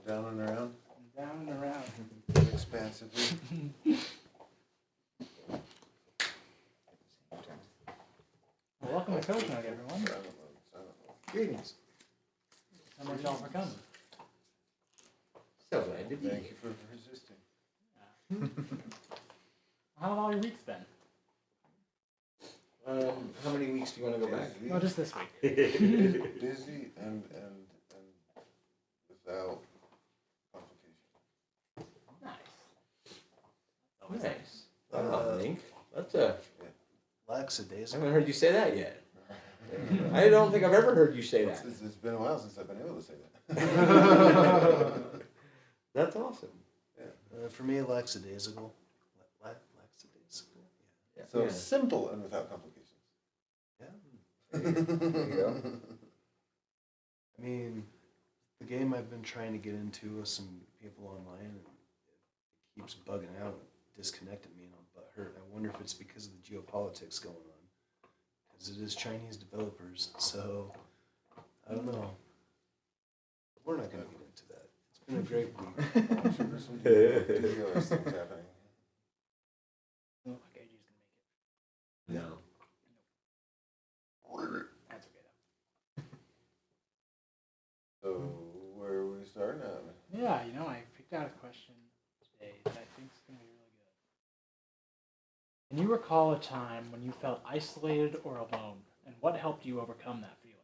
Down and around. Down and around. Expansively. Well, welcome to COZSNUG, everyone. Greetings. So much y'all for coming. So glad to be Thank here. you for resisting. How have all your weeks been? How many weeks do you want to go back? No, just this week. Busy and without complications. Nice. Nice. Link. That's a. I Laxadays. haven't heard you say that yet. I don't think I've ever heard you say that. It's been a while since I've been able to say that. That's awesome. For me, lackadaisical. Lackadaisical? Yeah. So Yeah. simple and without complications. Yeah. There you go. I mean, the game I've been trying to get into with some people online, and it keeps bugging out, disconnecting me, and I'm butthurt. I wonder if it's because of the geopolitics going on. Because it is Chinese developers, so I don't know. We're not going to get into that. It's been a great week. I'm sure there's some DOS things happening. Look like AJ's gonna make it. No. That's okay So where are we starting at? though. Yeah, you know, I picked out a question today that I think is gonna be really good. Can you recall a time when you felt isolated or alone, and what helped you overcome that feeling?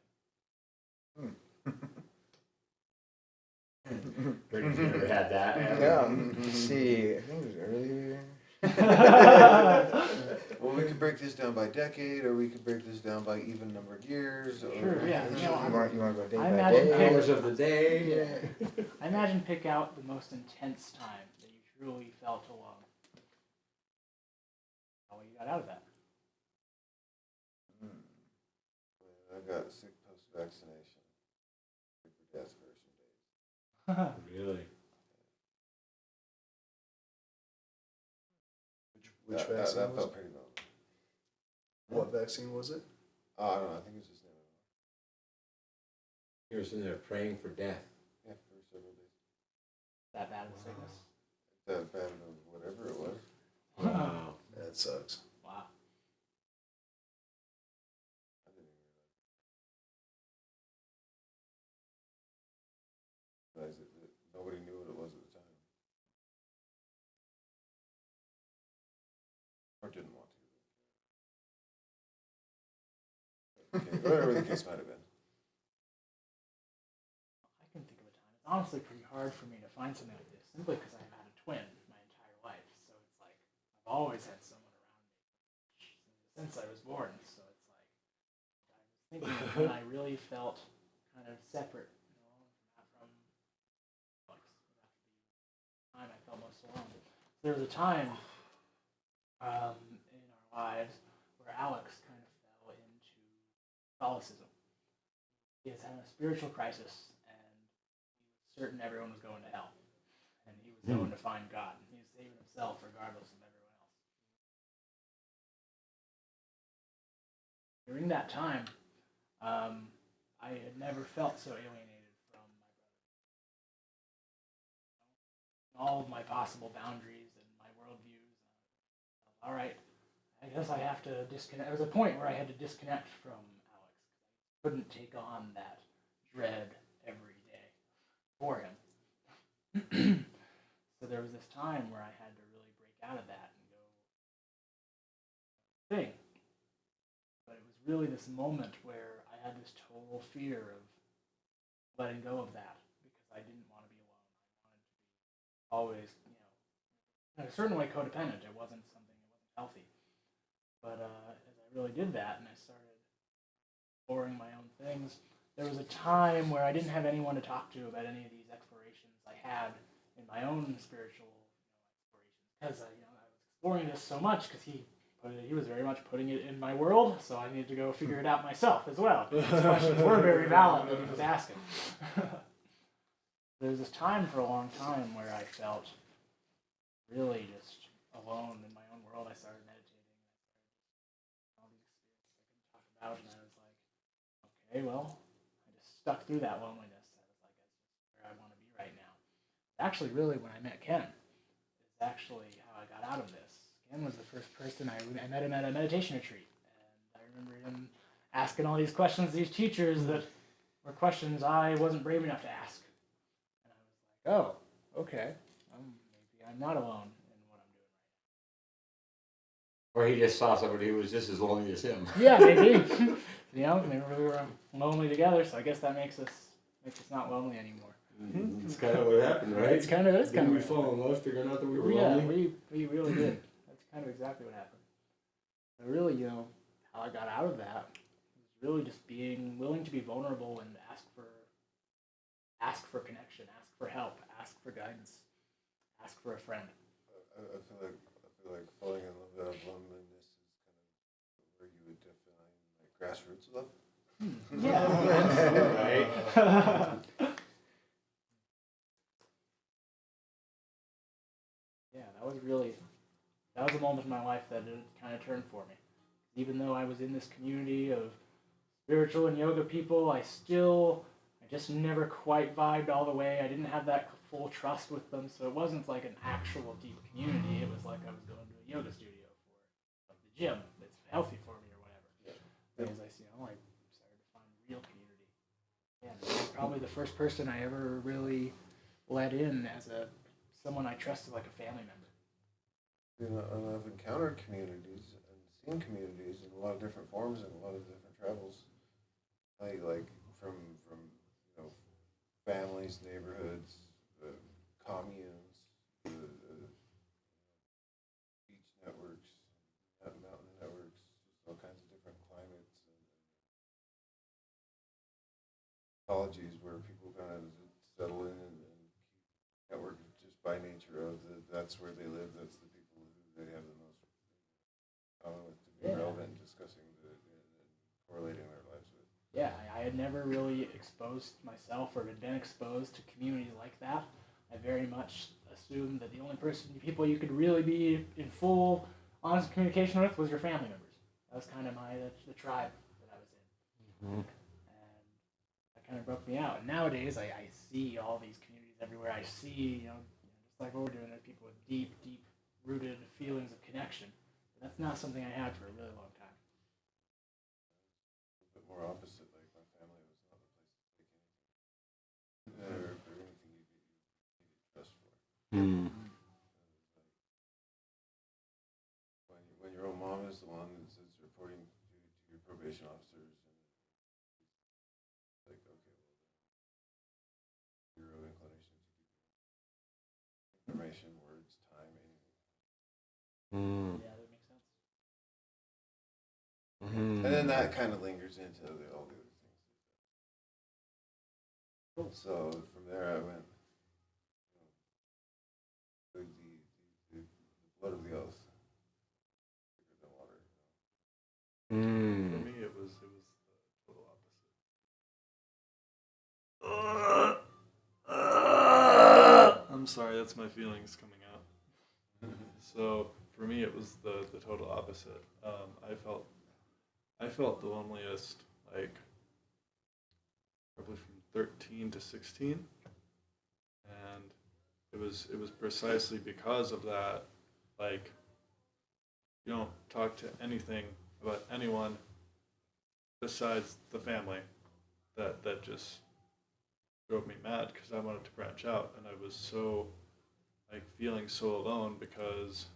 Brittany's never had that. Yeah, let's see, I think it was earlier. Well, we could break this down by decade, or we could break this down by even numbered years. Or Sure, yeah. You You know, want to go day I by imagine day? Hours of the day. Yeah. I imagine pick out the most intense time that you truly felt alone. How you got out of that? I got sick post-vaccination. Sick for death for some days. Really? Which that vaccine was felt it? pretty low. What vaccine was it? I don't know. I think it's just never. You were sitting there praying for death. Yeah, for several days. That bad of a sickness? That bad of whatever it was. Wow. That sucks. Wow. I didn't even realize it. Nobody knew what it was at the time. Or didn't want to. Okay, whatever the case might have been. I can think of a time. It's honestly pretty hard for me to find something like this, simply because I've had a twin my entire life. So it's like, I've always had someone around me since I was born. So it's like, I was thinking of when I really felt kind of separate, you know, from Alex. That time I felt most alone. There was a time in our lives where Alex kind of fell into Catholicism. He was having a spiritual crisis, and he was certain everyone was going to hell, and he was going to find God. He was saving himself regardless of everyone else. During that time, I had never felt so alienated from my brother. All of my possible boundaries and my worldviews. All right, I guess I have to disconnect. There was a point where I had to disconnect from Alex. I couldn't take on that dread every day for him. So there was this time where I had to really break out of that and go thing. But it was really this moment where I had this total fear of letting go of that because I didn't want to be alone. I wanted to be always, you know, in a certain way codependent. It wasn't healthy. But as I really did that and I started exploring my own things, there was a time where I didn't have anyone to talk to about any of these explorations I had in my own spiritual explorations. Because I was exploring this so much because he was very much putting it in my world, so I needed to go figure it out myself as well. These questions were very valid that he was asking. There was this time for a long time where I felt really just alone in my own world. I started meditating. All these experiences I couldn't talk about, and I was like, okay, well, I just stuck through that loneliness. I was like, that's just where I want to be right now. actually really when I met Ken, is actually how I got out of this. Ken was the first person I met him at a meditation retreat, and I remember him asking all these questions to these teachers that were questions I wasn't brave enough to ask. And I was like, oh, okay, maybe I'm not alone in what I'm doing Or he just saw somebody who was just as lonely as him. right now. Yeah, maybe. Maybe we were lonely together, so I guess that makes us not lonely anymore. That's kind of what happened, right? It's kind of Didn't we what fall in love, figuring out that we were yeah, lonely? we really did. That's kind of exactly what happened. So really, how I got out of that was really just being willing to be vulnerable and ask for connection, ask for help, ask for guidance, ask for a friend. I feel like falling in love out of loneliness is kind of where you would define like grassroots love. Yeah. Right. Yeah, that was a moment in my life that it kind of turned for me. Even though I was in this community of spiritual and yoga people, I just never quite vibed all the way. I didn't have that full trust with them, so it wasn't like an actual deep community. It was like I was going to a yoga studio for like the gym that's healthy for me or whatever. Yeah. As I started to find real community. Yeah, he was probably the first person I ever really let in as someone I trusted like a family member. And I've encountered communities and seen communities in a lot of different forms and a lot of different travels. Like from families, neighborhoods, communes, beach networks, mountain networks, all kinds of different climates and ecologies where people kind of settle in and network just by nature of that's where they live, that's the people who they have the most common with to be relevant in discussing and correlating their lives with. Yeah, I had never really exposed myself or had been exposed to communities like that. I very much assumed that the only people you could really be in full, honest communication with was your family members. That was kind of the tribe that I was in. Mm-hmm. And that kind of broke me out. And nowadays, I see all these communities everywhere. I see, just like what we're doing, there's people with deep, deep-rooted feelings of connection. But that's not something I had for a really long time. A bit more opposite, like my family was not the place to take anything or anything you needed trust for. Mm. When your own mom is the one that's reporting to your probation officers, and like, okay, well, your own inclination to keep information, words, time, anything. Mm. Yeah, that makes sense. Mm-hmm. And then that kind of lingers into all the other things. Cool. So from there I went, the blood of the oath, thicker than water. For Mm. me, it was the total opposite. I'm sorry, that's my feelings coming out. So for me, it was the total opposite. I felt the loneliest like probably from 13 to 16, and it was precisely because of that. Like, you don't talk to anything about anyone besides the family. That just drove me mad because I wanted to branch out, and I was so like feeling so alone because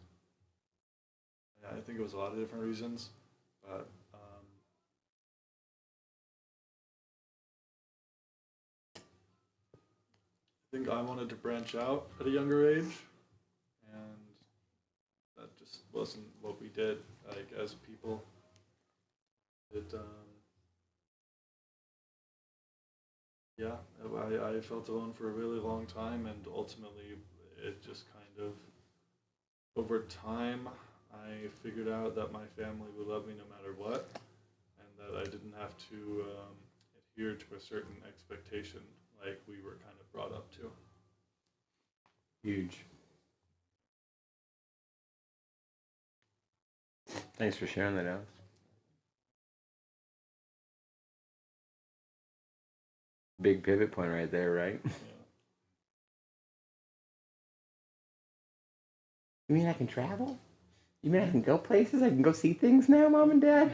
I think it was a lot of different reasons, but I think I wanted to branch out at a younger age, and that just wasn't what we did. Like as people, yeah, I felt alone for a really long time, and ultimately, it just kind of over time, I figured out that my family would love me no matter what, and that I didn't have to adhere to a certain expectation like we were kind of brought up to. Huge. Thanks for sharing that, Alex. Big pivot point right there, right? Yeah. You mean I can travel? You mean I can go places? I can go see things now, Mom and Dad?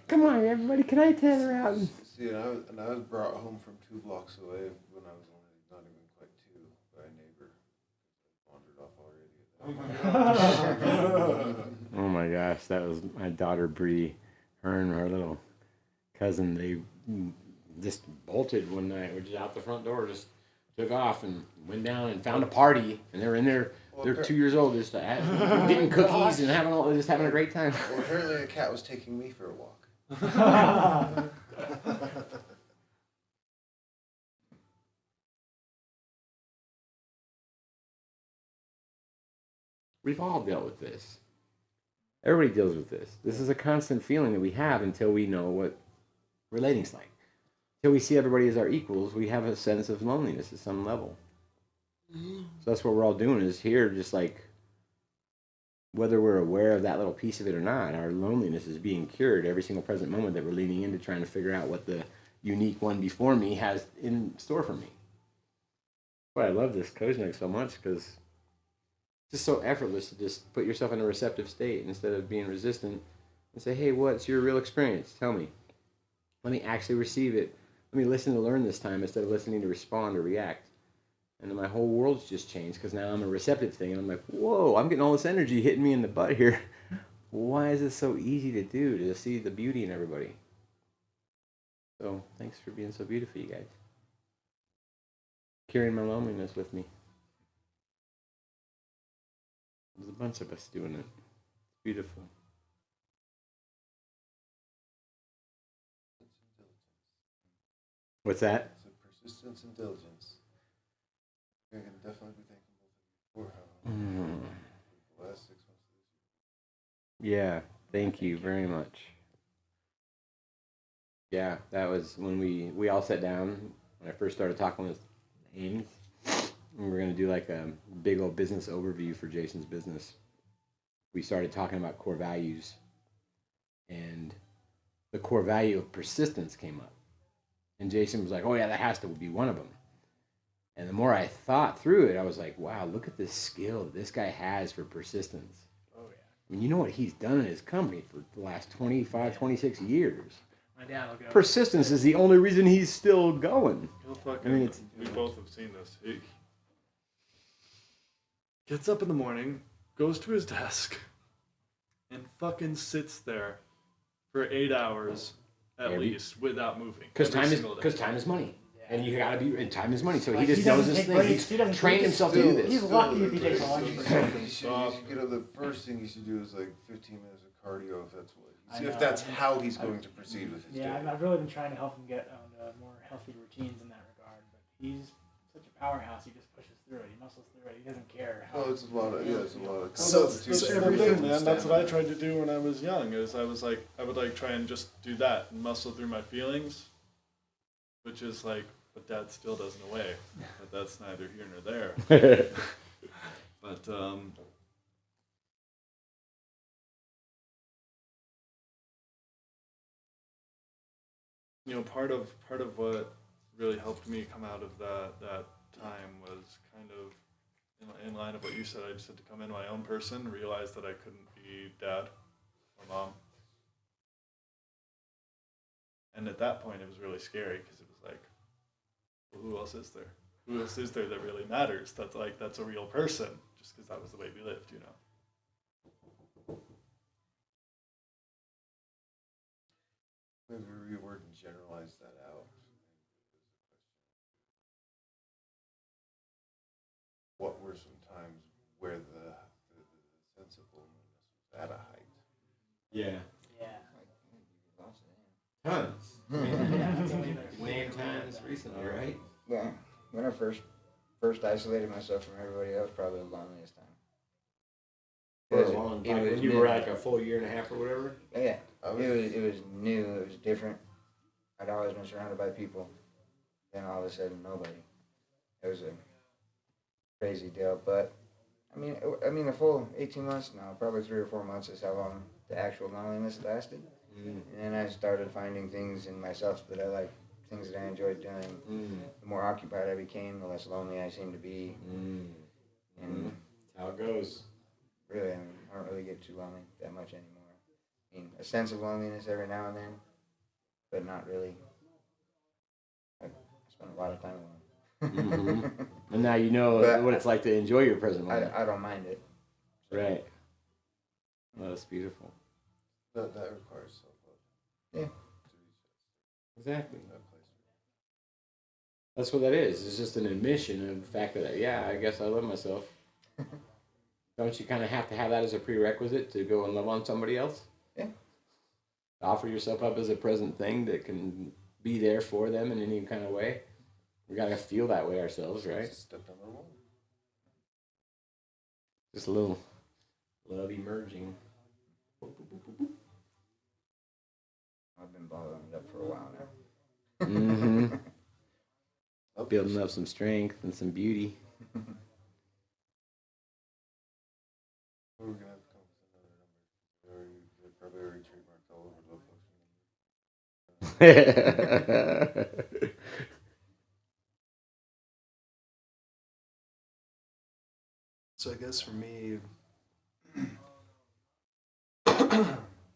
Come on, everybody, can I tether out? See, and I was brought home from 2 blocks away when I was only not even quite 2 by a neighbor. Wandered off already. Oh my gosh, that was my daughter Bree. Her and her little cousin, they just bolted one night. We're just out the front door, just took off and went down and found a party. And they were in there. They're 2 years old, just getting cookies and just having a great time. Well, apparently a cat was taking me for a walk. We've all dealt with this. Everybody deals with this. This is a constant feeling that we have until we know what relating's like. Until we see everybody as our equals, we have a sense of loneliness at some level. So that's what we're all doing is here, just like, whether we're aware of that little piece of it or not, our loneliness is being cured every single present moment that we're leaning into trying to figure out what the unique one before me has in store for me. But I love this COZSNUG so much because it's just so effortless to just put yourself in a receptive state instead of being resistant and say, hey, what's your real experience? Tell me. Let me actually receive it. Let me listen to learn this time instead of listening to respond or react. And then my whole world's just changed because now I'm a receptive thing. And I'm like, whoa, I'm getting all this energy hitting me in the butt here. Why is this so easy to do, to see the beauty in everybody? So thanks for being so beautiful, you guys. Carrying my loneliness with me. There's a bunch of us doing it. It's beautiful. What's that? It's a persistence and diligence. I can definitely be thankful for how the last 6 months of this year. Yeah, thank you very much. Yeah, that was when we all sat down when I first started talking with Ames. And we're going to do like a big old business overview for Jason's business. We started talking about core values, and the core value of persistence came up. And Jason was like, oh yeah, that has to be one of them. And the more I thought through it, I was like, wow, look at this skill that this guy has for persistence. Oh, yeah. I mean, you know what he's done in his company for the last 25, 26 years. My dad will go. Persistence is the only reason he's still going. He'll fucking, I mean, it's- we both have seen this. He gets up in the morning, goes to his desk, and fucking sits there for 8 hours at least without moving. Because Every time is money. And you gotta be, and time is money. So Like, he just he doesn't knows this take thing. breaks, he He's doesn't trained take- himself to do this. He's lucky if he takes a lunch break. The first thing you should do is like 15 minutes of cardio if that's what I know. if that's how he's going to proceed with his Yeah, day. I've really been trying to help him get on more healthy routines in that regard. But he's such a powerhouse. He just pushes through it. He muscles through it. He doesn't care. Oh, it's a lot of it's a lot of So- That's so everything, man. That's what I tried to do when I was young. Is I would like try and just do that and muscle through my feelings, which is like what Dad still does in a way, but that's neither here nor there. But you know, part of what really helped me come out of that time was kind of in line of what you said. I just had to come in my own person, realize that I couldn't be dad or mom. And at that point, it was really scary because it was like, well, who else is there? Who else is there that really matters? That's a real person, just because that was the way we lived, you know. Maybe reword and generalize that out. What were some times where the sensibleness was at a height? Yeah. Yeah. Tons. Yeah, that's only there. Name times recently, right? Well, when I first isolated myself from everybody else, probably the loneliest time. For a Because long it time. was When you new. were like a full year and a half or whatever? Yeah, I was- it was new. It was different. I'd always been surrounded by people. Then all of a sudden, nobody. It was a crazy deal. But I mean, a full 18 months now, probably 3 or 4 months is how long the actual loneliness lasted. Mm. And then I started finding things in myself that I liked, things that I enjoyed doing. Mm. The more occupied I became, the less lonely I seemed to be. Mm. And That's how it goes. really, I don't really get too lonely that much anymore. I mean, a sense of loneliness every now and then, but not really. I spend a lot of time alone. Mm-hmm. And now you know But what it's like to enjoy your present moment. I don't mind it. Right. Well, that's beautiful. That requires self-love. Yeah. Exactly. That place. That's what that is. It's just an admission of the fact that, yeah, I guess I love myself. Don't you kind of have to have that as a prerequisite to go and love on somebody else? Yeah. Offer yourself up as a present thing that can be there for them in any kind of way. We got to feel that way ourselves, right? Step number one. Just a little love emerging. I've been bottling it up for a while now. Mm-hmm. Building up some strength and some beauty. We're gonna have to come up with another number. They probably already trademarked all over love potion. So I guess for me,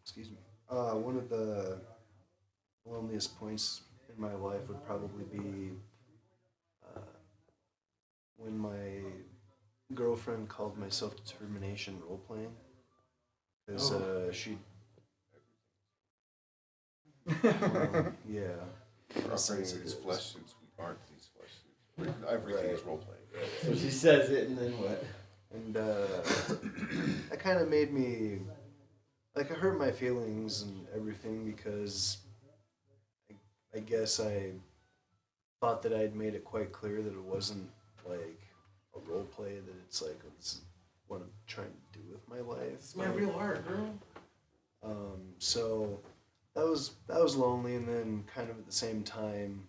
excuse me, one of the loneliest points in my life would probably be when my girlfriend called my self-determination role-playing. Because she, yeah. We're operating these flesh suits. We aren't these flesh suits. Everything is role playing. So she says it, and then what? And that kind of made me, like, it hurt my feelings and everything because I guess I thought that I'd made it quite clear that it wasn't like a role play, that it's like, this is what I'm trying to do with my life. It's my real art, girl. So that was lonely, and then kind of at the same time,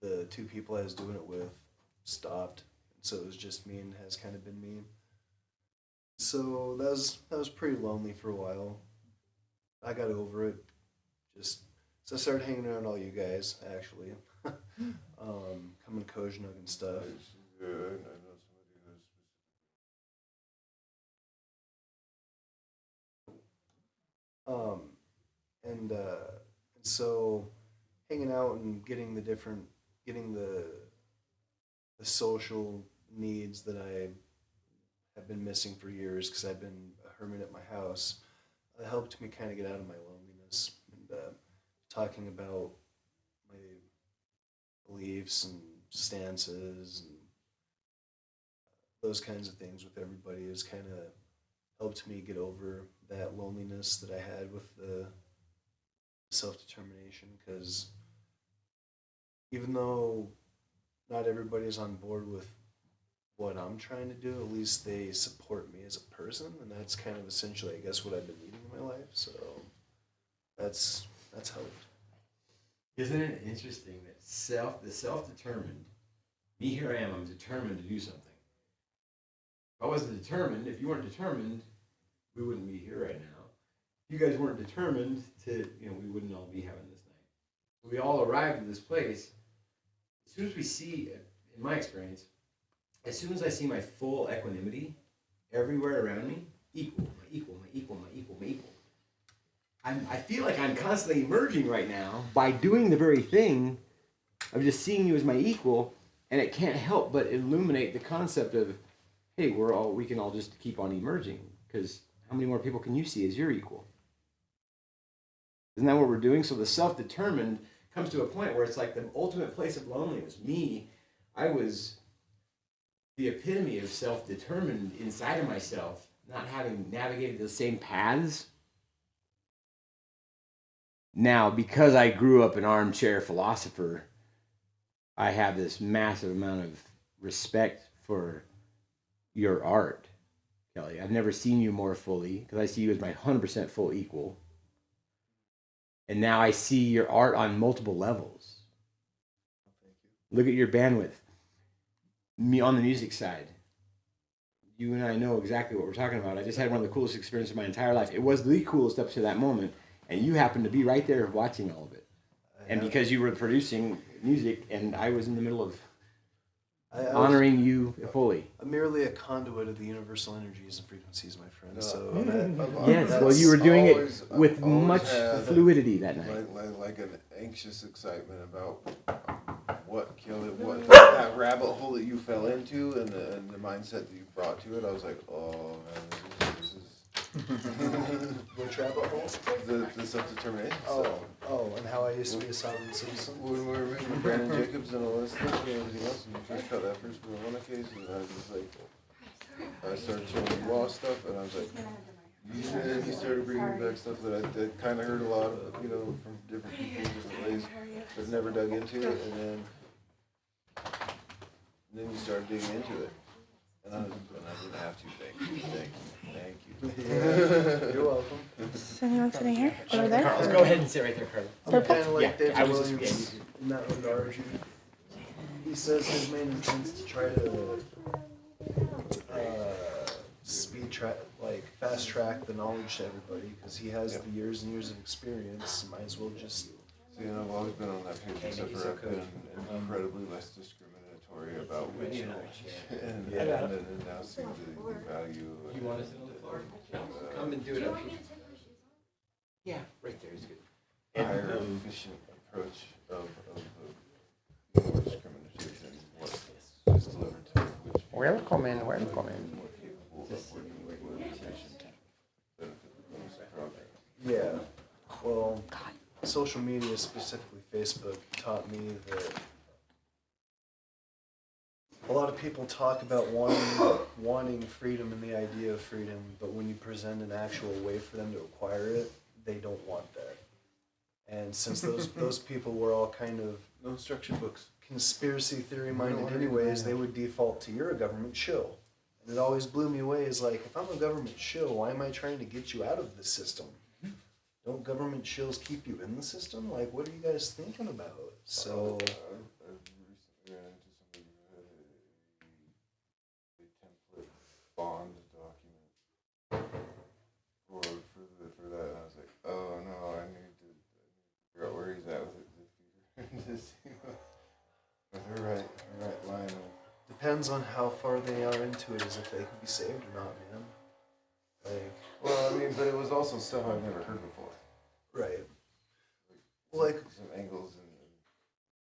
the two people I was doing it with stopped, and so it was just me, and it has kind of been me. So that was pretty lonely for a while. I got over it. So I started hanging around all you guys, actually, coming to COZSNUG and stuff. Yeah, I know somebody who's And so hanging out and getting the social needs that I have been missing for years because I've been a hermit at my house helped me kind of get out of my loneliness, and talking about my beliefs and stances and those kinds of things with everybody has kind of helped me get over that loneliness that I had with the self-determination, because even though not everybody is on board with what I'm trying to do, at least they support me as a person, and that's kind of essentially, I guess, what I've been needing in my life. So that's helped. Isn't it interesting that the self-determined, me here I am, I'm determined to do something. If I wasn't determined, if you weren't determined, we wouldn't be here right now. If you guys weren't determined to, we wouldn't all be having this night. We all arrived at this place. As soon as we see, in my experience, as soon as I see my full equanimity everywhere around me, equal. I feel like I'm constantly emerging right now by doing the very thing of just seeing you as my equal, and it can't help but illuminate the concept of, hey, we can all just keep on emerging, because how many more people can you see as your equal? Isn't that what we're doing? So the self-determined comes to a point where it's like the ultimate place of loneliness. Me, I was the epitome of self-determined inside of myself, not having navigated the same paths. Now, because I grew up an armchair philosopher, I have this massive amount of respect for your art, Kelly. I've never seen you more fully, because I see you as my 100% full equal. And now I see your art on multiple levels. Look at your bandwidth. Me on the music side. You and I know exactly what we're talking about. I just had one of the coolest experiences of my entire life. It was the coolest up to that moment, and you happened to be right there watching all of it. And because you were producing music, and I was in the middle of honoring you fully. I'm merely a conduit of the universal energies and frequencies, my friend. No, So Yes, well, that's you were doing always- it with I've always much had fluidity that night. like an anxious excitement about what killed it, what that rabbit hole that you fell into, and the mindset that you brought to it. I was like, oh man, this is which rabbit hole? the self-determination Oh, stuff. and how I used to be a sovereign citizen. When we were meeting with Brandon Jacobs and all that stuff and everything else, and you first got that first marijuana case, and I was just like, I started showing you law stuff, and I was like, he started bringing back stuff that I kind of heard a lot of, from different people, different ways, but never dug into it, and then you started digging into it. And I didn't have to. Thank you. You're welcome. Is anyone sitting here? Over there? Carlos, go ahead and sit right there, Carlos. I'm kind of like Yeah, David I was just- Williams in that regard. He says his main intent is to try to fast track the knowledge to everybody because he has the years and years of experience. Might as well just. See, and I've always been on that page except for I've been incredibly less discriminatory about which and now seeing the value. You want to sit on the floor? Come and do it up here. Yeah, right there is good. Higher efficient approach of more discrimination than what is delivered to which people Welcome. are more capable of working with organization to benefit the most progress. Yeah. Well, social media, specifically Facebook, taught me that a lot of people talk about wanting freedom and the idea of freedom, but when you present an actual way for them to acquire it, they don't want that. And since those people were all kind of No instruction books. conspiracy theory We don't minded wanna do anyways, that. they would default to you're a government shill. And it always blew me away is like, if I'm a government shill, why am I trying to get you out of the system? Don't government shills keep you in the system? Like, what are you guys thinking about? So, I recently ran into somebody who had a template bond document for that, and I was like, oh no, I need to figure out where he's at with it to see what the right line of. depends on how far they are into it, as if they can be saved or not, man. Like, Well, I mean, but it was also stuff I've never heard before. right. Like some angles and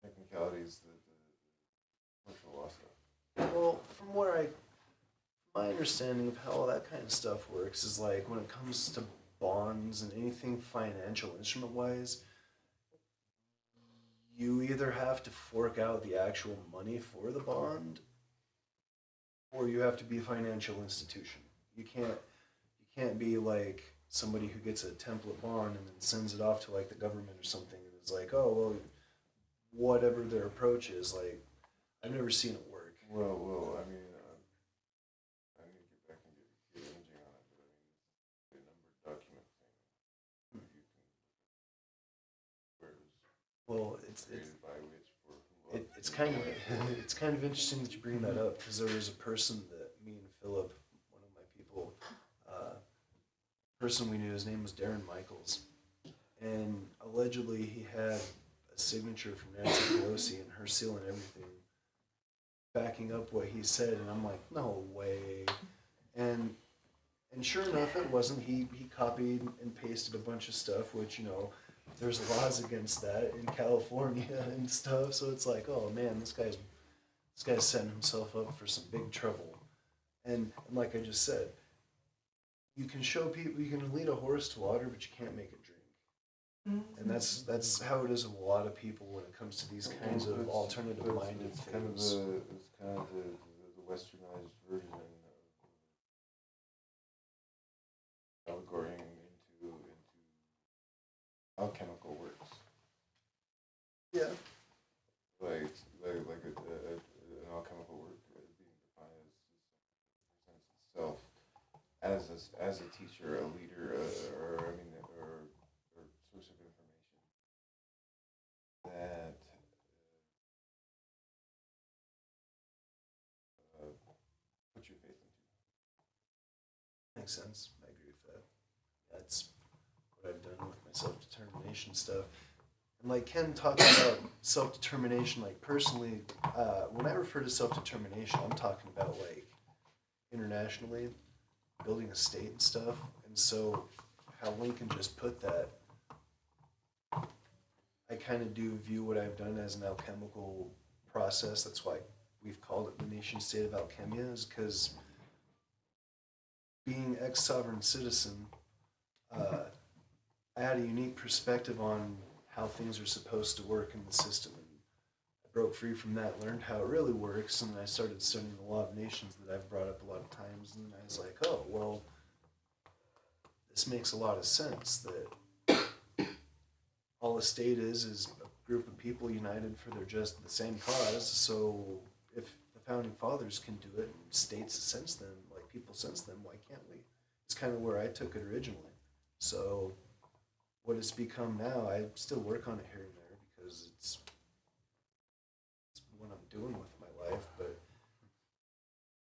technicalities that the commercial law stuff. Well, from my understanding of how all that kind of stuff works is like when it comes to bonds and anything financial instrument wise, you either have to fork out the actual money for the bond or you have to be a financial institution. You can't be like somebody who gets a template bond and then sends it off to like the government or something and is like, oh well, whatever their approach is, like I've never seen it work. Well, I mean, I need to get back and get imaging on it, but I mean, the numbered document thing, you can, where it was Well, it's created by which for who. it's kind of interesting that you bring that up because there was a person that me and Philip, one of my people, person we knew, his name was Darren Michaels, and allegedly he had a signature from Nancy Pelosi and her seal and everything, backing up what he said, and I'm like, no way, and sure enough, it wasn't. He copied and pasted a bunch of stuff, which there's laws against that in California and stuff. So it's like, oh man, this guy's setting himself up for some big trouble. And like I just said, you can show people, you can lead a horse to water, but you can't make it drink. And that's how it is with a lot of people when it comes to these kinds of alternative-minded It's things. kind of the westernized version of allegorying into how chemical works. Yeah. Like an alchemical work being defined presents itself as a teacher, a leader, or source of information that put your faith into. Makes sense. I agree with that. That's what I've done with my self-determination stuff. And like Ken talking about self-determination, like personally, when I refer to self-determination, I'm talking about like internationally, building a state and stuff. And so how Lincoln just put that, I kind of do view what I've done as an alchemical process. That's why we've called it the nation state of alchemia, is because being ex-sovereign citizen, I had a unique perspective on how things are supposed to work in the system. And I broke free from that, learned how it really works, and I started studying the law of nations that I've brought up a lot of times. And I was like, oh, well, this makes a lot of sense that all a state is a group of people united for the same cause. So if the founding fathers can do it, and states sense them, like people sense them, why can't we? It's kind of where I took it originally. So what it's become now, I still work on it here and there because it's what I'm doing with my life, but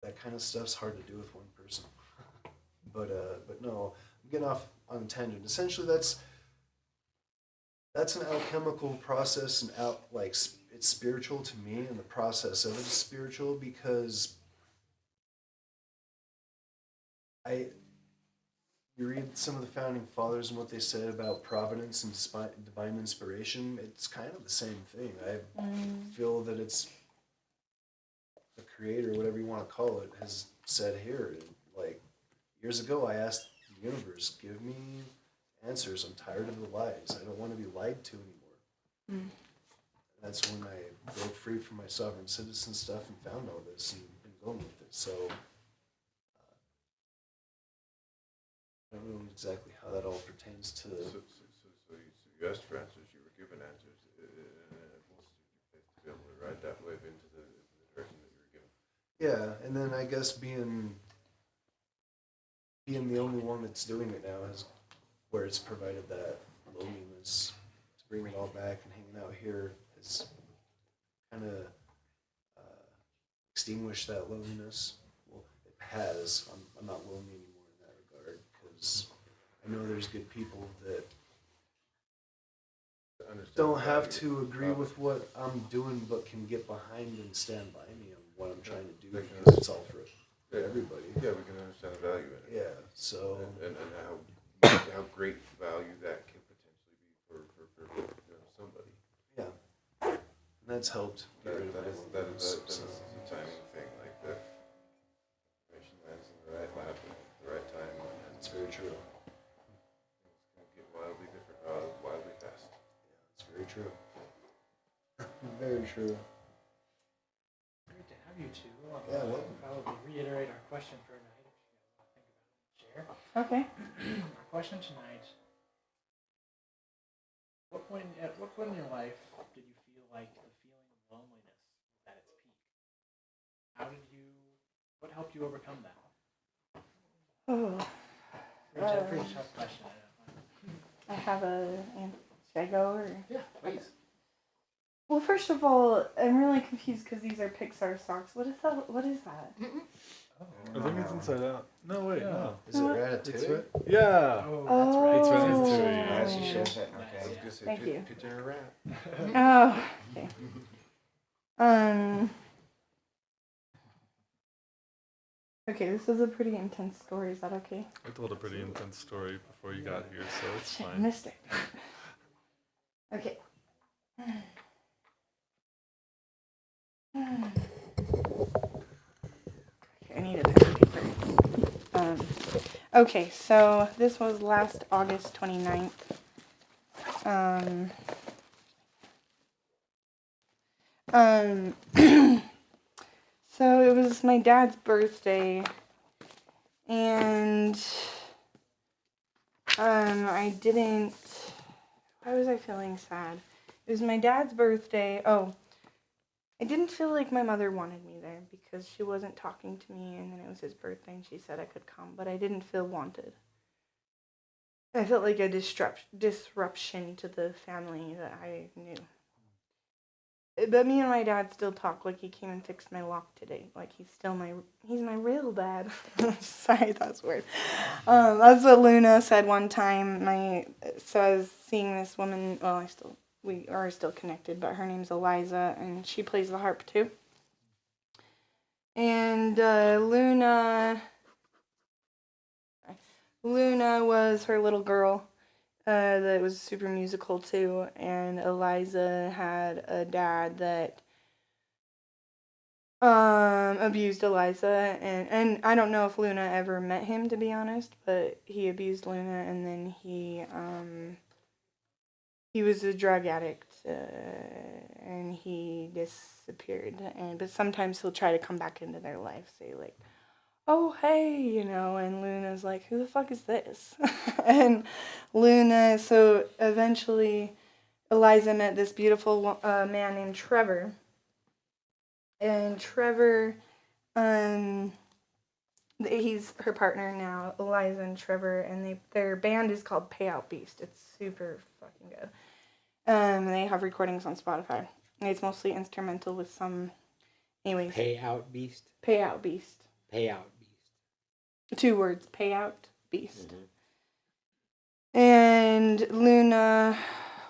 that kind of stuff's hard to do with one person. But no, I'm getting off on a tangent. Essentially, that's an alchemical process, and it's spiritual to me, and the process of it is spiritual because you read some of the founding fathers and what they said about providence and divine inspiration. It's kind of the same thing. I feel that it's the creator, whatever you want to call it, has said here. Like years ago, I asked the universe, give me answers. I'm tired of the lies. I don't want to be lied to anymore. That's when I broke free from my sovereign citizen stuff and found all this and been going with it. So I don't know exactly how that all pertains to. So you asked for answers, you were given answers, and it bolstered your faith to be able to ride that wave into the direction that you were given. Yeah, and then I guess being the only one that's doing it now is where it's provided that loneliness to bring it all back, and hanging out here has kind of extinguished that loneliness. Well, it has. I'm not lonely anymore in that regard because I know there's good people that don't have to agree with what I'm doing, but can get behind and stand by me on what I'm trying to do because it's all for everybody. Yeah, we can understand the value in it. Yeah, so And how great value that can potentially be for somebody. yeah, and that's helped get rid of my That loneliness. is a timing thing, like the information lands in the right lab at the right time, and It's very true. things can get wildly different, wildly fast. It's very true. Very true. Great to have you two. Yeah, welcome. Probably reiterate our question for tonight if you guys want to think about it and share. Okay. Our question tonight: at what point in your life did you feel like the feeling of loneliness was at its peak? What helped you overcome that? Oh, Pretty tough question. I have should I go or? Yeah, please. Well, first of all, I'm really confused because these are Pixar socks. What is that? What is that? I think it's Inside Out. No, wait, no. Is it Ratatouille? It's right. Yeah. Oh, Oh. that's right. It's It's Ratatouille, Ratatouille. As you should have said, I okay. was gonna say, Thank you. picture a rat. Oh, okay. Okay, this is a pretty intense story. Is that okay? I told a pretty intense story before you got here, so it's Shit, I fine. missed it. Okay. Okay, I need a pen and paper. Okay, so this was last August 29th. So it was my dad's birthday, and I didn't. Why was I feeling sad? It was my dad's birthday. Oh, I didn't feel like my mother wanted me there because she wasn't talking to me, and then it was his birthday, and she said I could come, but I didn't feel wanted. I felt like a disruption to the family that I knew. But me and my dad still talk. Like, he came and fixed my lock today. Like, he's my real dad. Sorry, that's weird. That's what Luna said one time. So I was seeing this woman. Well, I still we are still connected, but her name's Eliza, and she plays the harp too. And Luna was her little girl that was super musical too, and Eliza had a dad that abused Eliza, and I don't know if Luna ever met him, to be honest, but he abused Luna, and then he was a drug addict, and he disappeared, but sometimes he'll try to come back into their life, say like, oh, hey, you know, and Luna's like, who the fuck is this? And Luna, so eventually Eliza met this beautiful man named Trevor. And Trevor, he's her partner now, Eliza and Trevor, and their band is called Payout Beast. It's super fucking good. They have recordings on Spotify. And it's mostly instrumental with some, anyways. Payout Beast? Payout Beast. Payout Beast. 2 words, Payout Beast. Mm-hmm. And Luna,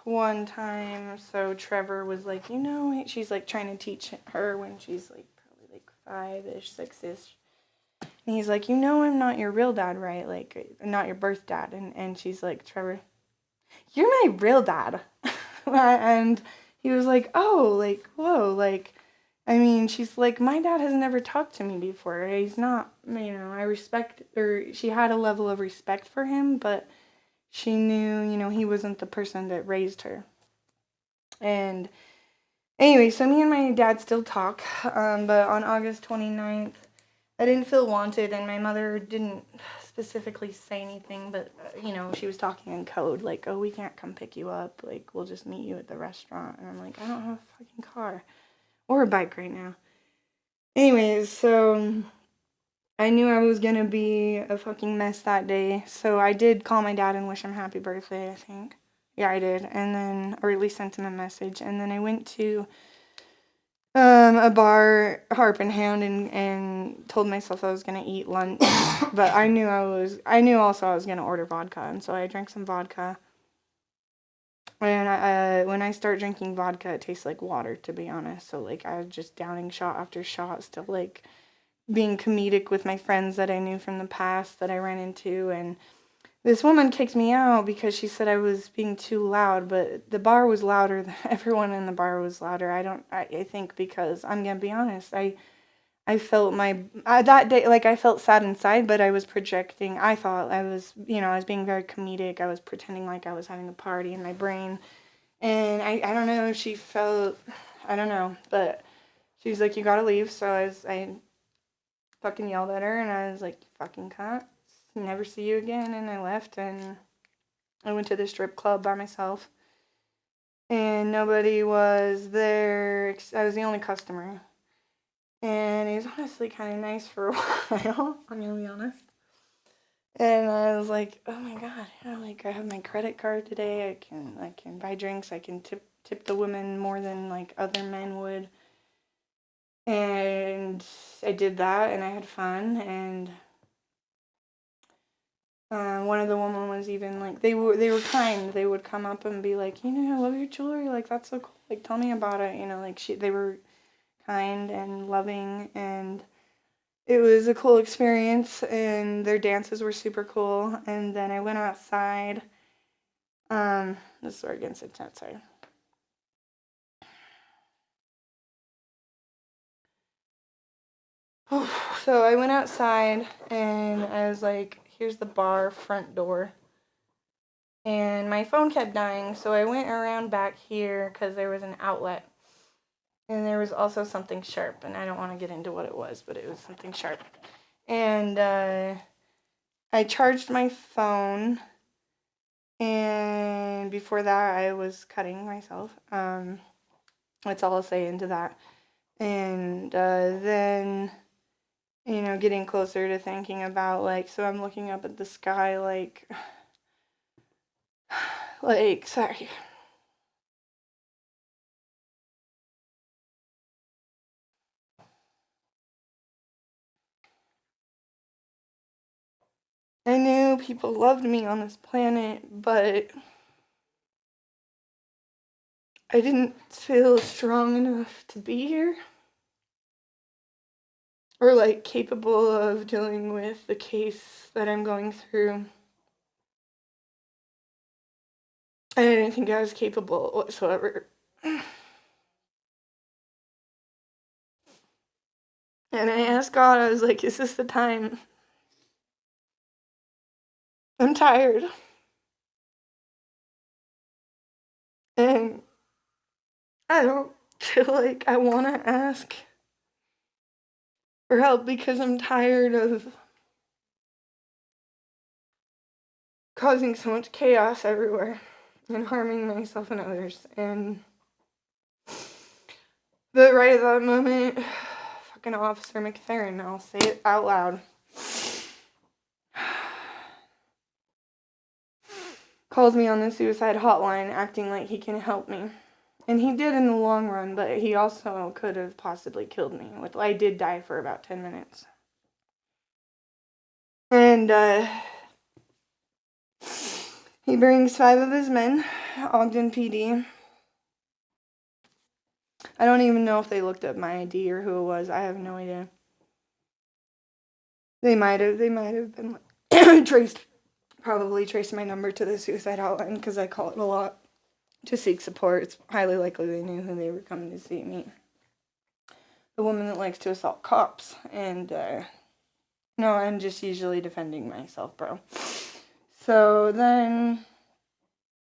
one time, so Trevor was like, you know, she's like trying to teach her when she's like probably like 5-ish, 6-ish. And he's like, you know, I'm not your real dad, right? Like, not your birth dad. And she's like, Trevor, you're my real dad. And he was like, oh, like, whoa, like, I mean, she's like, my dad has never talked to me before. He's not, you know, I respect, or she had a level of respect for him, but she knew, you know, he wasn't the person that raised her. And anyway, so me and my dad still talk, but on August 29th, I didn't feel wanted, and my mother didn't specifically say anything, but, you know, she was talking in code, like, oh, we can't come pick you up, like, we'll just meet you at the restaurant. And I'm like, I don't have a fucking car or a bike right now. Anyways, so I knew I was gonna be a fucking mess that day, so I did call my dad and wish him happy birthday, I think. Yeah, I did, and then, or at least sent him a message, and then I went to a bar, Harp and Hound, and told myself I was gonna eat lunch, but I knew also I was gonna order vodka, and so I drank some vodka. And when I start drinking vodka, it tastes like water, to be honest. So like I was just downing shot after shot, still like being comedic with my friends that I knew from the past that I ran into, and this woman kicked me out because she said I was being too loud, but the bar was louder. Everyone in the bar was louder. I think because, I'm going to be honest, I felt that day, like I felt sad inside, but I was projecting. I thought I was, you know, I was being very comedic. I was pretending like I was having a party in my brain. And I don't know if she felt, I don't know, but she was like, you got to leave. So I fucking yelled at her, and I was like, fucking cunt. Never see you again. And I left, and I went to the strip club by myself, and nobody was there. I was the only customer, and he was honestly kind of nice for a while. I'm gonna be honest. And I was like, oh my god, yeah, like I have my credit card today. I can buy drinks. I can tip the women more than like other men would. And I did that, and I had fun, and one of the women was even like, they were kind. They would come up and be like, you know, I love your jewelry. Like, that's so cool. Like, tell me about it. You know, like they were kind and loving, and it was a cool experience. And their dances were super cool. And then I went outside. This is where it gets intense. Sorry. So I went outside, and I was like, here's the bar front door. And my phone kept dying, so I went around back here because there was an outlet. And there was also something sharp, and I don't want to get into what it was, but it was something sharp. And I charged my phone, and before that I was cutting myself. That's all I'll say into that. And then, you know, getting closer to thinking about, like, so I'm looking up at the sky, like, sorry. I knew people loved me on this planet, but I didn't feel strong enough to be here. Or like capable of dealing with the case that I'm going through. I didn't think I was capable whatsoever. And I asked God, I was like, is this the time? I'm tired. And I don't feel like I want to ask for help because I'm tired of causing so much chaos everywhere and harming myself and others. But right at that moment, fucking Officer McFerrin, I'll say it out loud, calls me on the suicide hotline acting like he can help me. And he did in the long run, but he also could have possibly killed me. I did die for about 10 minutes. And he brings 5 of his men, Ogden PD. I don't even know if they looked up my ID or who it was. I have no idea. They might have been probably traced my number to the suicide hotline because I call it a lot to seek support. It's highly likely they knew who they were coming to see me. The woman that likes to assault cops. And, no, I'm just usually defending myself, bro. So then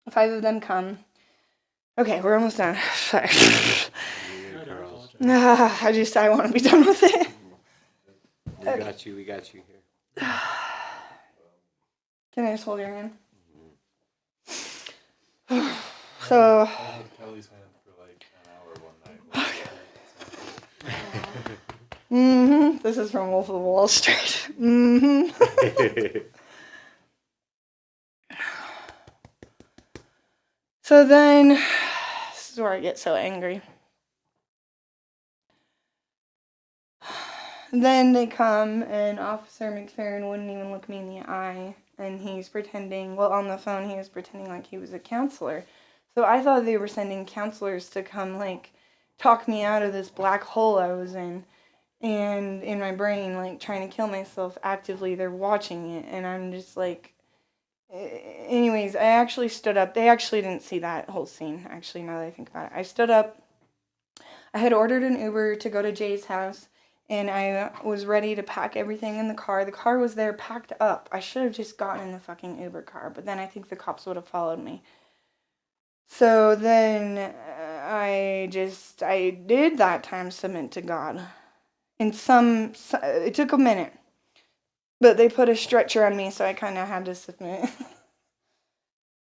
5 of them come. Okay, we're almost done. Sorry. I want to be done with it. We got you here. Can I just hold your hand? So. I held Kelly's hand for like an hour one night. This is from Wolf of Wall Street. So then, this is where I get so angry. Then they come, and Officer McFerrin wouldn't even look me in the eye, and he's pretending, on the phone he was pretending like he was a counselor. So I thought they were sending counselors to come, talk me out of this black hole I was in, and in my brain, trying to kill myself actively. They're watching it, and I'm just anyways, I actually stood up. They actually didn't see that whole scene, actually, now that I think about it. I stood up. I had ordered an Uber to go to Jay's house, and I was ready to pack everything in the car. The car was there packed up. I should have just gotten in the fucking Uber car, but then I think the cops would have followed me. So then I did that time submit to God. And it took a minute, but they put a stretcher on me, so I kind of had to submit.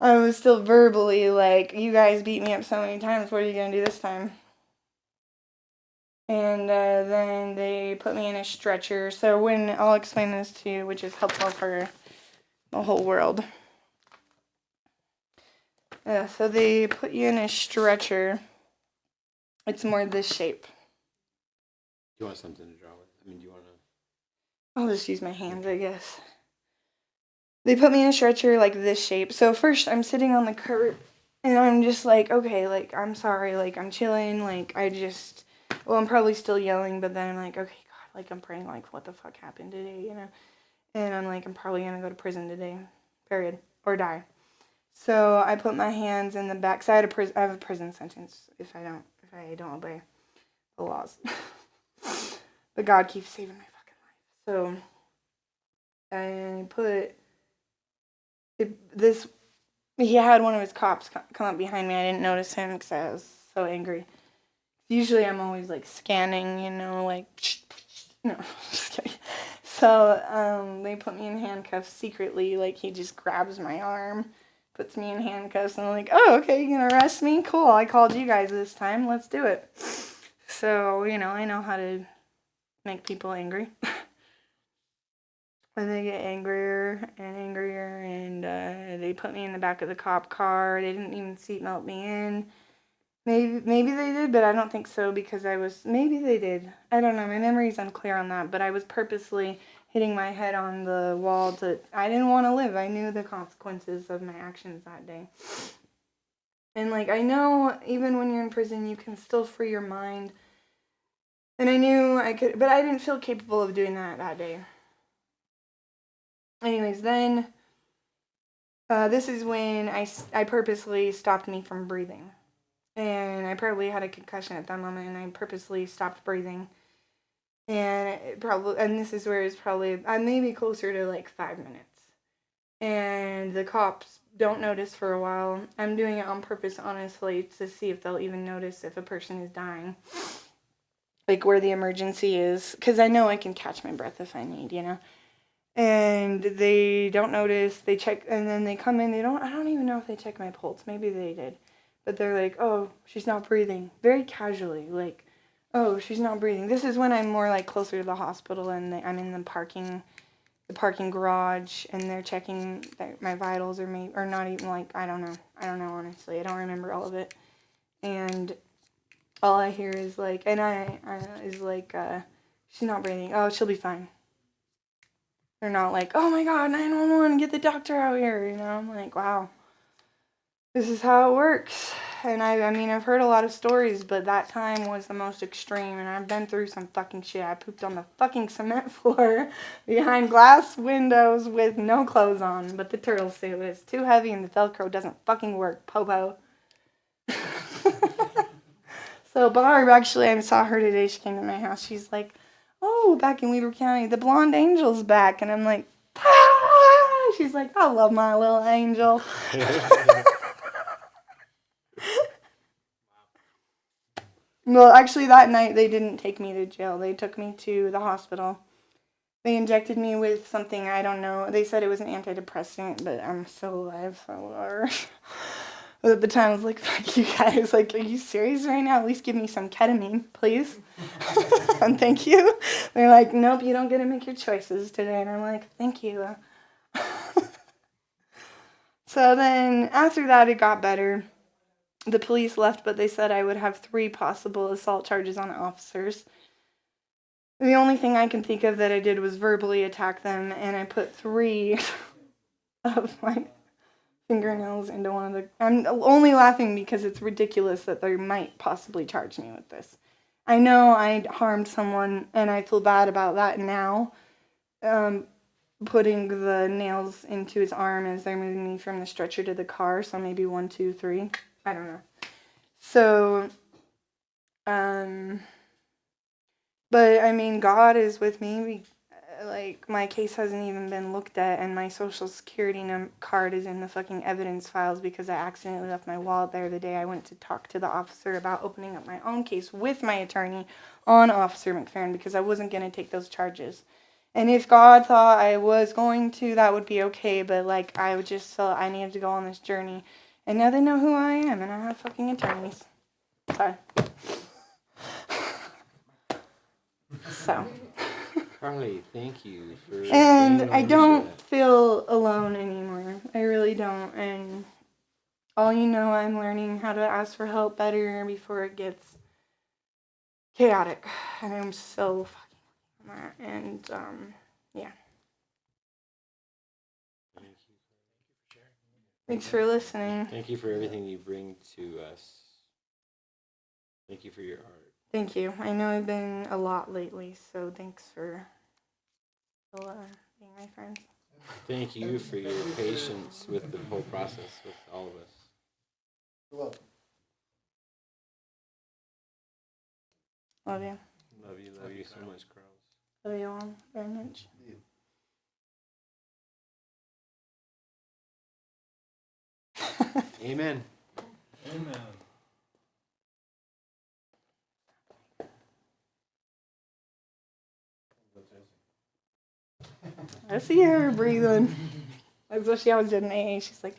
I was still verbally you guys beat me up so many times, what are you going to do this time? And then they put me in a stretcher. So I'll explain this to you, which is helpful for the whole world. So they put you in a stretcher. It's more this shape. Do you want something to draw with? Do you want to? I'll just use my hands, I guess. They put me in a stretcher this shape. So first I'm sitting on the curb, and I'm just okay, I'm sorry, I'm chilling, I'm probably still yelling, but then I'm okay, God, I'm praying, what the fuck happened today, you know? And I'm I'm probably gonna go to prison today, period, or die. So I put my hands in the back, so I have a prison sentence if I don't obey the laws. But God keeps saving my fucking life. So I put this. He had one of his cops come up behind me. I didn't notice him because I was so angry. Usually I'm always scanning, no, just kidding. So they put me in handcuffs secretly. He just grabs my arm, puts me in handcuffs, and I'm oh, okay, you gonna arrest me? Cool, I called you guys this time. Let's do it. So, I know how to make people angry. And they get angrier and angrier, and they put me in the back of the cop car. They didn't even seatbelt me in. Maybe they did, but I don't think so because maybe they did. I don't know. My memory's unclear on that, but I was purposely hitting my head on the wall I didn't want to live. I knew the consequences of my actions that day. And, like, I know even when you're in prison, you can still free your mind. And I knew I could, but I didn't feel capable of doing that day. Anyways, then this is when I purposely stopped me from breathing. And I probably had a concussion at that moment, and I purposely stopped breathing. And this is where it's probably, I may be closer to like 5 minutes. And the cops don't notice for a while. I'm doing it on purpose, honestly, to see if they'll even notice if a person is dying. Like where the emergency is. Because I know I can catch my breath if I need, you know. And they don't notice. They check, and then they come in. I don't even know if they check my pulse. Maybe they did. But they're like, oh, she's not breathing. Very casually, like, oh, she's not breathing. This is when I'm more like closer to the hospital, and I'm in the parking garage, and they're checking my vitals, or not even, like, I don't know honestly. I don't remember all of it. And all I hear is like, she's not breathing. Oh, she'll be fine. They're not like, oh my God, 911, get the doctor out here. You know, I'm like, wow, this is how it works. And I mean, I've heard a lot of stories, but that time was the most extreme, and I've been through some fucking shit. I pooped on the fucking cement floor behind glass windows with no clothes on, but the turtle suit is too heavy and the Velcro doesn't fucking work, Popo. So Barb, actually, I saw her today. She came to my house. She's like, oh, back in Weber County, the blonde angel's back. And I'm like, ah! She's like, I love my little angel. Well, actually, that night, they didn't take me to jail. They took me to the hospital. They injected me with something, I don't know. They said it was an antidepressant, but I'm still alive, so whatever. But at the time, I was like, fuck you guys. Like, are you serious right now? At least give me some ketamine, please. And thank you. They're like, nope, you don't get to make your choices today. And I'm like, thank you. So then, after that, it got better. The police left, but they said I would have 3 possible assault charges on officers. The only thing I can think of that I did was verbally attack them, and I put 3 of my fingernails into one of the... I'm only laughing because it's ridiculous that they might possibly charge me with this. I know I harmed someone, and I feel bad about that now. Putting the nails into his arm as they're moving me from the stretcher to the car, so maybe 1, 2, 3. I don't know. So, but I mean, God is with me. Like, my case hasn't even been looked at, and my social security card is in the fucking evidence files because I accidentally left my wallet there the day I went to talk to the officer about opening up my own case with my attorney on Officer McFerrin because I wasn't going to take those charges. And if God thought I was going to, that would be okay, but, like, I just felt I needed to go on this journey. And now they know who I am, and I have fucking attorneys. Sorry. So. Carly, thank you for... And I don't feel alone anymore. I really don't. And all you know, I'm learning how to ask for help better before it gets chaotic. And I'm so fucking on that. And, yeah. Thanks for listening. Thank you for everything you bring to us. Thank you for your art. Thank you. I know I've been a lot lately, so thanks for being my friend. Thank you for your patience with the whole process with all of us. You're welcome. Love you. Love you so much, Carlos. Love you all very much. Amen. Amen. I see her breathing. That's what she always did in AA. She's like,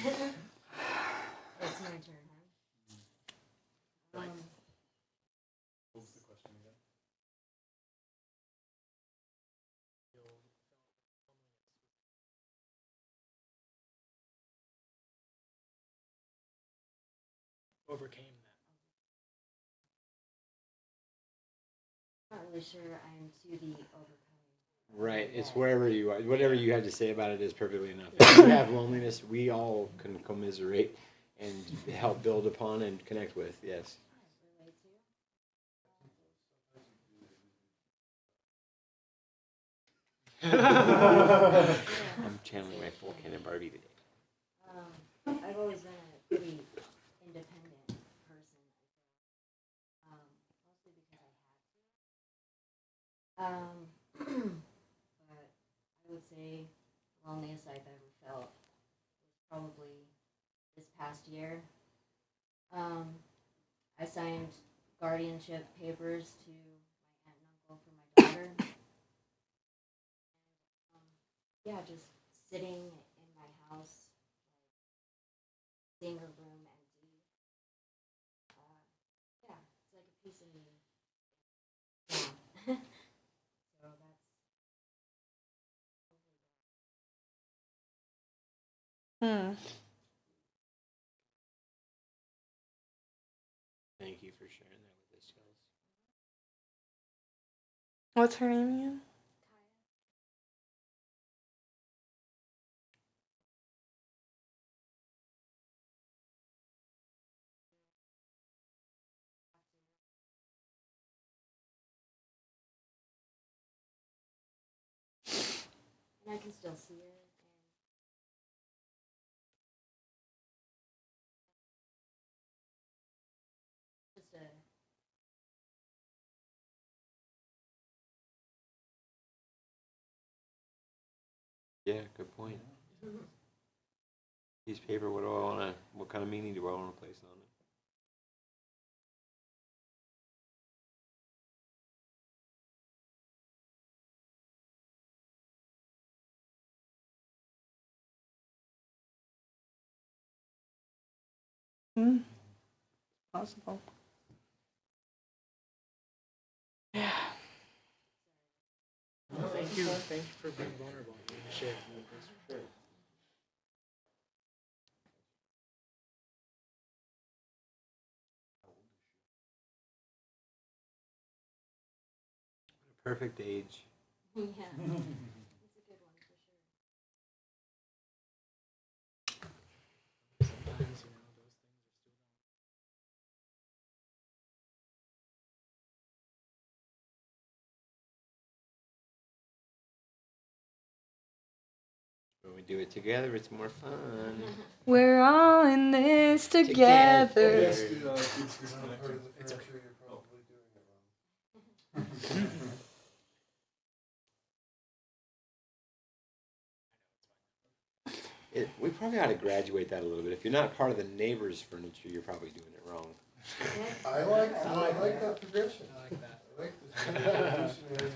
It's my turn, huh? What was the question again? Overcame that. Not really sure I'm to the overcoming. Right. It's wherever you are. Whatever you have to say about it is perfectly enough. If you have loneliness, we all can commiserate. and help build upon and connect with. Yes. Relate to. I'm channeling my full Ken and Barbie today. I've always been a pretty independent person. Mostly because I had to. But I would say the loneliest I've ever felt was probably this past year. I signed guardianship papers to my aunt and uncle for my daughter. Yeah, just sitting in my house, seeing her room empty. Yeah, it's like a piece of me. Yeah. So that's. Thank you for sharing that with us, guys. What's her name again? And I can still see it. And just a. Yeah, good point. Piece of paper. What kind of meaning do I want to place on it? Possible. Yeah. Thank you for being vulnerable and sharing. Perfect age. Yeah. It's a good one for sure. Sometimes, those things are still. When we do it together, it's more fun. We're all in this together. Yes, dude, it's not part of the pressure, you're probably doing it wrong. We probably ought to graduate that a little bit. If you're not part of the neighbor's furniture, you're probably doing it wrong. I like that progression. I like that. I like this evolutionary.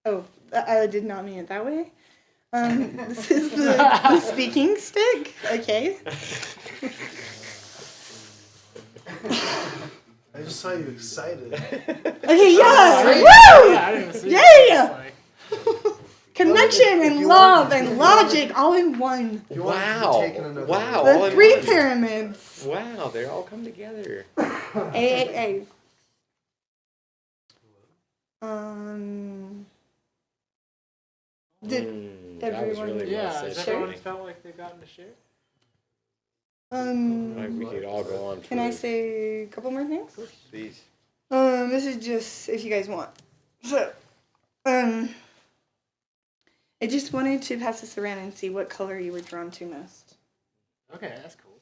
Oh, I did not mean it that way. This is the speaking stick. Okay. I just saw you excited. Okay, yeah. Woo! Yeah, I didn't even see Yeah. it. Connection and love and logic all in one. You want it to Wow. be taken another Wow. way. all The in three one. pyramids. Wow, they all come together. Hey. Did that was everyone- really Yeah, well has said. everyone Shirley. felt like they've gotten to share? Like we could all go on. Can I for- say a couple more things? Please. This is just if you guys want. So, I just wanted to pass this around and see what color you were drawn to most. Okay, that's cool.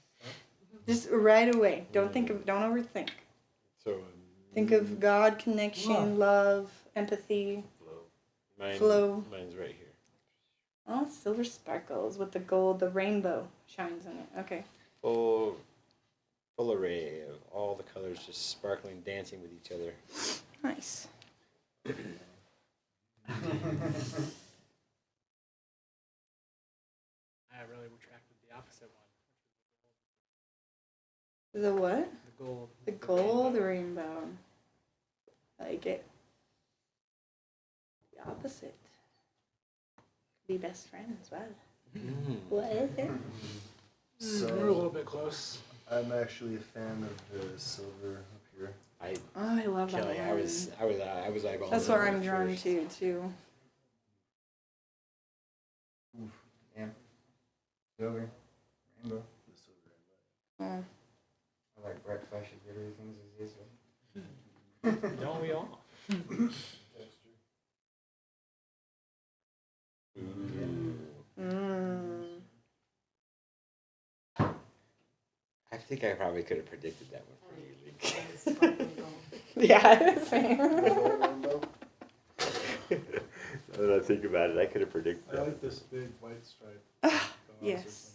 Just right away. Don't overthink. So. Think of God, connection, love, empathy. Flow. Mine's right here. Oh, silver sparkles with the gold. The rainbow shines in it. Okay. Full array of all the colors just sparkling, dancing with each other. Nice. I really retracted the opposite one. The what? The gold. The gold rainbow. I like it. The opposite. Be best friends. Wow. What is it? We're a little bit close. I'm actually a fan of the silver up here. Oh, I love that Kelly, one. I was eyeballing. That's it what I'm first. drawn to too. Silver, rainbow. The silver and Oh. I like bright, flashy, glittery things as this. Don't we all? texture. I think I probably could have predicted that one for you, Lee. Sparkly gold. Yeah, same. Rainbow. Now that I think about it, I could have predicted I that. like this big white stripe. Yes.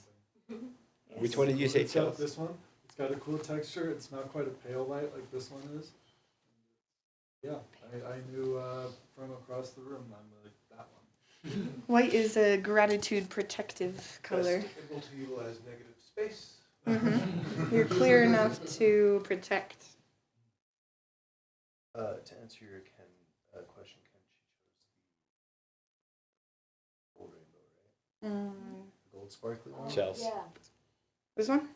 Which one did you say, It's got Chelsea? this one. It's got a cool texture. It's not quite a pale white like this one is. Yeah, I knew from across the room I'm like that one. White is a gratitude protective color. Best able to utilize negative space. You're clear enough to protect. To answer your question, Ken, she chose the gold rainbow, right? Gold sparkly one? Chelsea. Yeah. This one?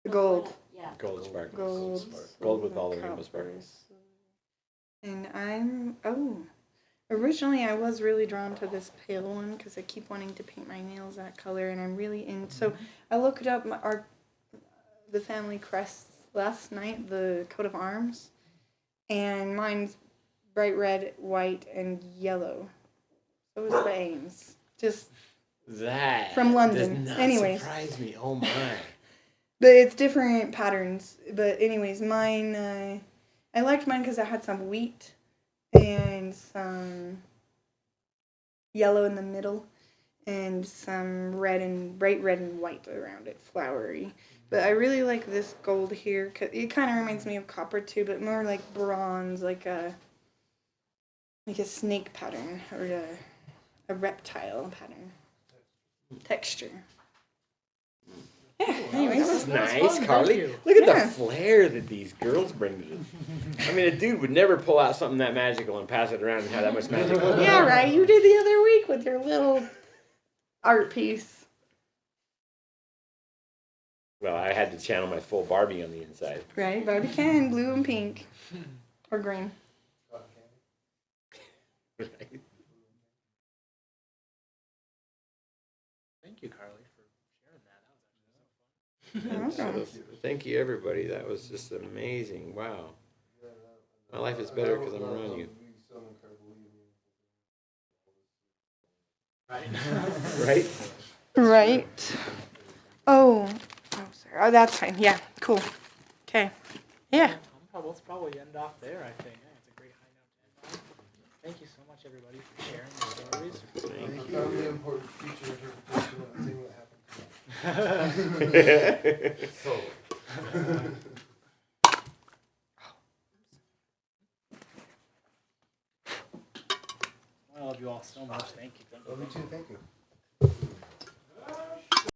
The gold. Yeah. Gold sparkles. Gold. Gold with all the rainbow sparkles. And originally I was really drawn to this pale one because I keep wanting to paint my nails that color, and I'm really in. So I looked up the family crests last night, the coat of arms, and mine's bright red, white, and yellow. So is the Ames. Just That From London. does not Anyways. surprise me. Oh my. But it's different patterns. But anyways, mine, I liked mine because it had some wheat and some yellow in the middle and some bright red and white around it, flowery. But I really like this gold here. 'Cause it kind of reminds me of copper too, but more like bronze, like a snake pattern or a reptile pattern. Texture. Yeah, anyways. That's nice, fun, thank Carly. you. Look at Yeah. the flair that these girls bring to this. I mean, a dude would never pull out something that magical and pass it around and have that much magic. Yeah, right. You did the other week with your little art piece. Well, I had to channel my full Barbie on the inside. Right, Barbie can, blue and pink. Or green. Right? Thank you, Carly, for sharing that. That was actually so fun. You're welcome. So, thank you, everybody. That was just amazing. Wow. My life is better because I'm around you. Right? Right? Right. Oh, sorry. Oh, that's fine. Yeah, cool. Okay. Yeah. We'll probably end off there, I think. Yeah, it's a great high note to end on. Thank you so much, everybody, for sharing your stories. I found the important feature interpretation of the thing that happened. So. I love you all so much. Thank you. Love you too, thank you.